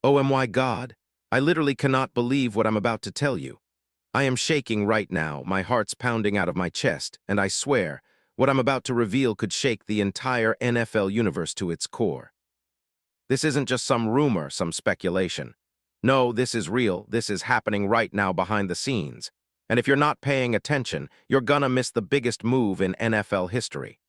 Oh my God, I literally cannot believe what I'm about to tell you. I am shaking right now, my heart's pounding out of my chest, and I swear, what I'm about to reveal could shake the entire NFL universe to its core. This isn't just some rumor, some speculation. No, this is real. This is happening right now behind the scenes. And if you're not paying attention, you're gonna miss the biggest move in NFL history.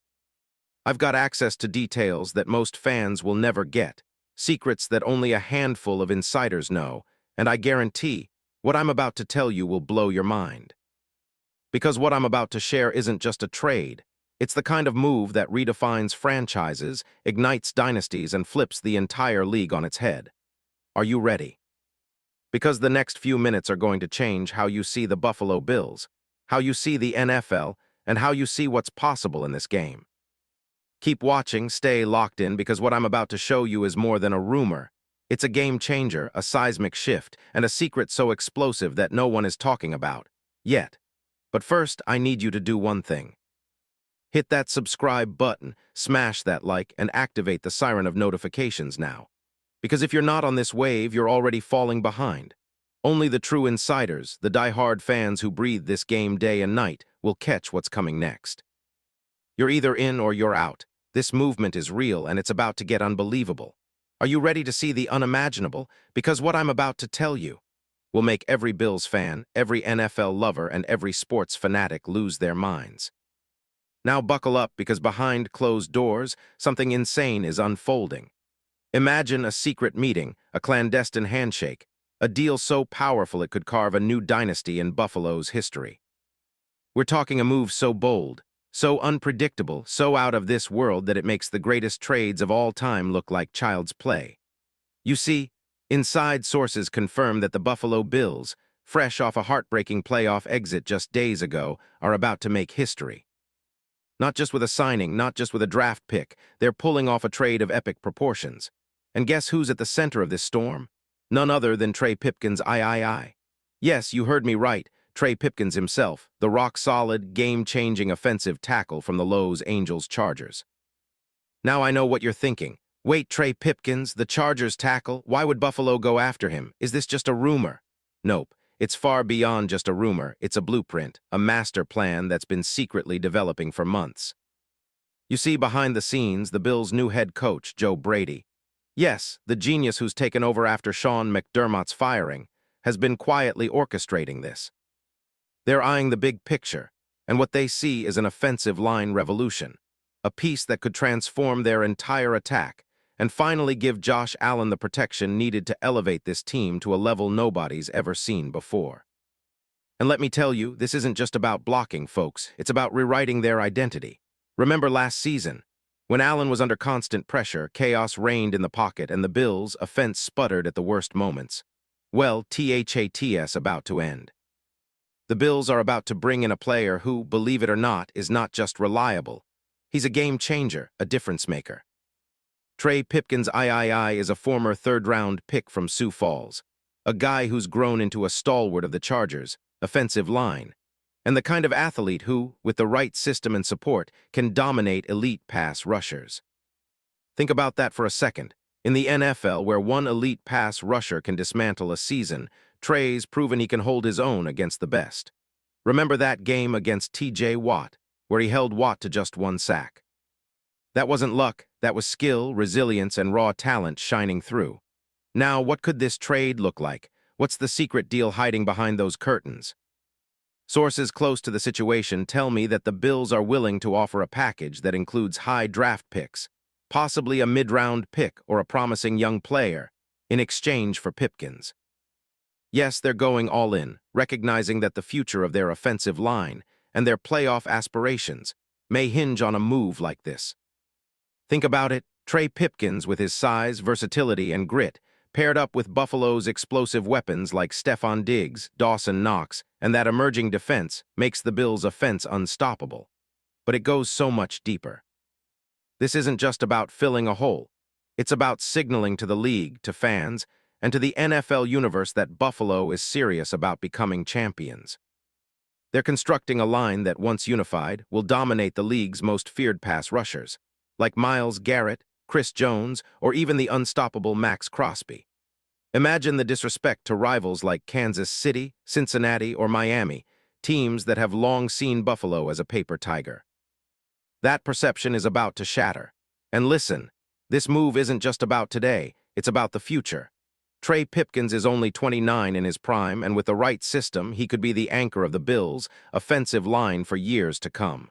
I've got access to details that most fans will never get, secrets that only a handful of insiders know, and I guarantee what I'm about to tell you will blow your mind. Because what I'm about to share isn't just a trade. It's the kind of move that redefines franchises, ignites dynasties, and flips the entire league on its head. Are you ready? Because the next few minutes are going to change how you see the Buffalo Bills, how you see the NFL, and how you see what's possible in this game. Keep watching, stay locked in, because what I'm about to show you is more than a rumor. It's a game changer, a seismic shift, and a secret so explosive that no one is talking about yet. But first, I need you to do one thing. Hit that subscribe button, smash that like, and activate the siren of notifications now. Because if you're not on this wave, you're already falling behind. Only the true insiders, the die-hard fans who breathe this game day and night, will catch what's coming next. You're either in or you're out. This movement is real, and it's about to get unbelievable. Are you ready to see the unimaginable? Because what I'm about to tell you will make every Bills fan, every NFL lover, and every sports fanatic lose their minds. Now buckle up, because behind closed doors, something insane is unfolding. Imagine a secret meeting, a clandestine handshake, a deal so powerful it could carve a new dynasty in Buffalo's history. We're talking a move so bold, so unpredictable, so out of this world that it makes the greatest trades of all time look like child's play. You see, inside sources confirm that the Buffalo Bills, fresh off a heartbreaking playoff exit just days ago, are about to make history. Not just with a signing, not just with a draft pick, they're pulling off a trade of epic proportions. And guess who's at the center of this storm? None other than Trey Pipkins III. Yes, you heard me right, Trey Pipkins himself, the rock-solid, game-changing offensive tackle from the Los Angeles Chargers. Now I know what you're thinking. Wait, Trey Pipkins, the Chargers tackle? Why would Buffalo go after him? Is this just a rumor? Nope. It's far beyond just a rumor. It's a blueprint, a master plan that's been secretly developing for months. You see, behind the scenes, the Bills' new head coach, Joe Brady. Yes, the genius who's taken over after Sean McDermott's firing, has been quietly orchestrating this. They're eyeing the big picture, and what they see is an offensive line revolution, a piece that could transform their entire attack and finally give Josh Allen the protection needed to elevate this team to a level nobody's ever seen before. And let me tell you, this isn't just about blocking, folks. It's about rewriting their identity. Remember last season, when Allen was under constant pressure, chaos reigned in the pocket, and the Bills' offense sputtered at the worst moments. Well, THAT's about to end. The Bills are about to bring in a player who, believe it or not, is not just reliable. He's a game changer, a difference maker. Trey Pipkins III is a former third-round pick from Sioux Falls, a guy who's grown into a stalwart of the Chargers' offensive line, and the kind of athlete who, with the right system and support, can dominate elite pass rushers. Think about that for a second. In the NFL, where one elite pass rusher can dismantle a season, Trey's proven he can hold his own against the best. Remember that game against T.J. Watt, where he held Watt to just one sack? That wasn't luck, that was skill, resilience, and raw talent shining through. Now, what could this trade look like? What's the secret deal hiding behind those curtains? Sources close to the situation tell me that the Bills are willing to offer a package that includes high draft picks, possibly a mid-round pick or a promising young player, in exchange for Pipkins. Yes, they're going all in, recognizing that the future of their offensive line and their playoff aspirations may hinge on a move like this. Think about it, Trey Pipkins, with his size, versatility, and grit, paired up with Buffalo's explosive weapons like Stephon Diggs, Dawson Knox, and that emerging defense, makes the Bills' offense unstoppable. But it goes so much deeper. This isn't just about filling a hole. It's about signaling to the league, to fans, and to the NFL universe that Buffalo is serious about becoming champions. They're constructing a line that, once unified, will dominate the league's most feared pass rushers, like Myles Garrett, Chris Jones, or even the unstoppable Max Crosby. Imagine the disrespect to rivals like Kansas City, Cincinnati, or Miami, teams that have long seen Buffalo as a paper tiger. That perception is about to shatter. And listen, this move isn't just about today, it's about the future. Trey Pipkins is only 29 in his prime, and with the right system, he could be the anchor of the Bills' offensive line for years to come.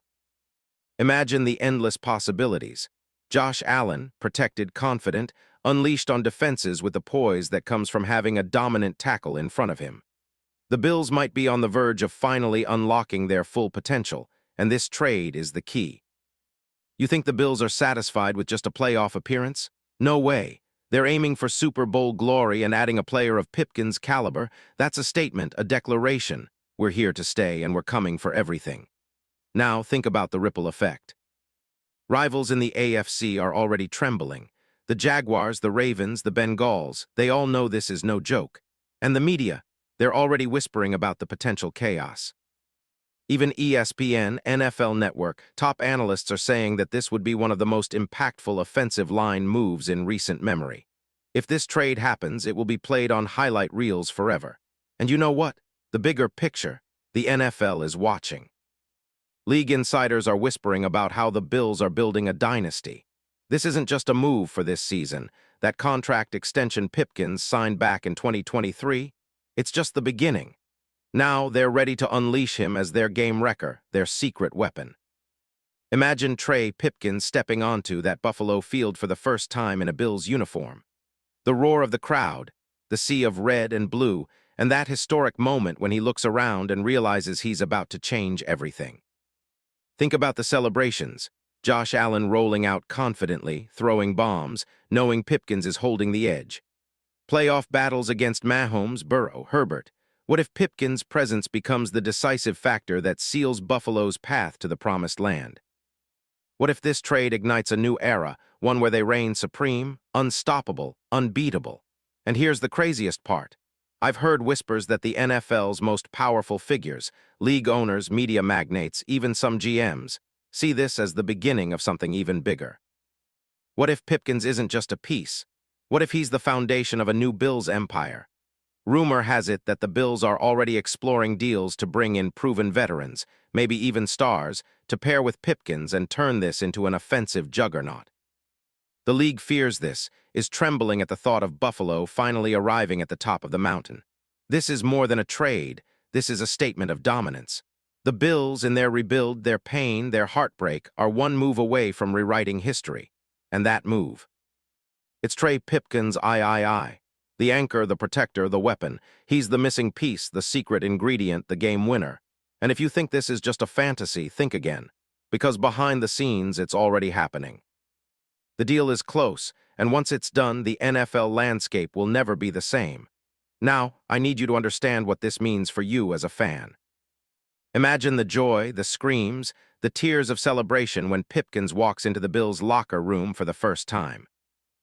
Imagine the endless possibilities. Josh Allen, protected, confident, unleashed on defenses with the poise that comes from having a dominant tackle in front of him. The Bills might be on the verge of finally unlocking their full potential, and this trade is the key. You think the Bills are satisfied with just a playoff appearance? No way. They're aiming for Super Bowl glory, and adding a player of Pipkins' caliber, that's a statement, a declaration. We're here to stay, and we're coming for everything. Now think about the ripple effect. Rivals in the AFC are already trembling. The Jaguars, the Ravens, the Bengals, they all know this is no joke. And the media, they're already whispering about the potential chaos. Even ESPN, NFL Network, top analysts are saying that this would be one of the most impactful offensive line moves in recent memory. If this trade happens, it will be played on highlight reels forever. And you know what? The bigger picture, the NFL is watching. League insiders are whispering about how the Bills are building a dynasty. This isn't just a move for this season. That contract extension Pipkins signed back in 2023, it's just the beginning. Now they're ready to unleash him as their game wrecker, their secret weapon. Imagine Trey Pipkins stepping onto that Buffalo field for the first time in a Bills uniform. The roar of the crowd, the sea of red and blue, and that historic moment when he looks around and realizes he's about to change everything. Think about the celebrations. Josh Allen rolling out confidently, throwing bombs, knowing Pipkins is holding the edge. Playoff battles against Mahomes, Burrow, Herbert. What if Pipkins' presence becomes the decisive factor that seals Buffalo's path to the promised land? What if this trade ignites a new era, one where they reign supreme, unstoppable, unbeatable? And here's the craziest part. I've heard whispers that the NFL's most powerful figures, league owners, media magnates, even some GMs, see this as the beginning of something even bigger. What if Pipkins isn't just a piece? What if he's the foundation of a new Bills empire? Rumor has it that the Bills are already exploring deals to bring in proven veterans, maybe even stars, to pair with Pipkins and turn this into an offensive juggernaut. The league fears this, is trembling at the thought of Buffalo finally arriving at the top of the mountain. This is more than a trade. This is a statement of dominance. The Bills, in their rebuild, their pain, their heartbreak, are one move away from rewriting history. And that move. It's Trey Pipkins' I. The anchor, the protector, the weapon. He's the missing piece, the secret ingredient, the game winner. And if you think this is just a fantasy, think again. Because behind the scenes, it's already happening. The deal is close, and once it's done, the NFL landscape will never be the same. Now, I need you to understand what this means for you as a fan. Imagine the joy, the screams, the tears of celebration when Pipkins walks into the Bills' locker room for the first time.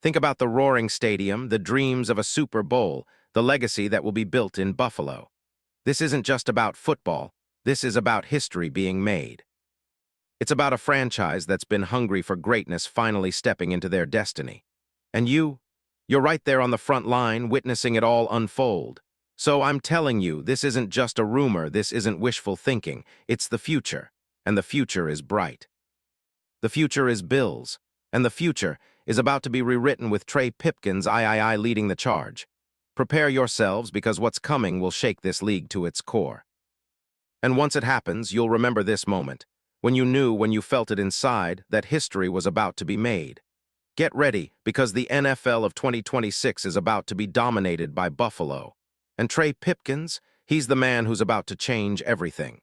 Think about the roaring stadium, the dreams of a Super Bowl, the legacy that will be built in Buffalo. This isn't just about football. This is about history being made. It's about a franchise that's been hungry for greatness finally stepping into their destiny. And you're right there on the front line witnessing it all unfold. So I'm telling you, this isn't just a rumor, this isn't wishful thinking, it's the future, and the future is bright. The future is Bills, and the future is about to be rewritten with Trey Pipkins' I leading the charge. Prepare yourselves because what's coming will shake this league to its core. And once it happens, you'll remember this moment. When you knew, when you felt it inside, that history was about to be made. Get ready, because the NFL of 2026 is about to be dominated by Buffalo. And Trey Pipkins, he's the man who's about to change everything.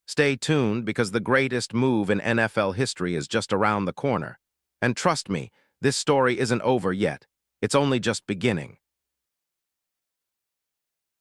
Stay tuned, because the greatest move in NFL history is just around the corner. And trust me, this story isn't over yet. It's only just beginning.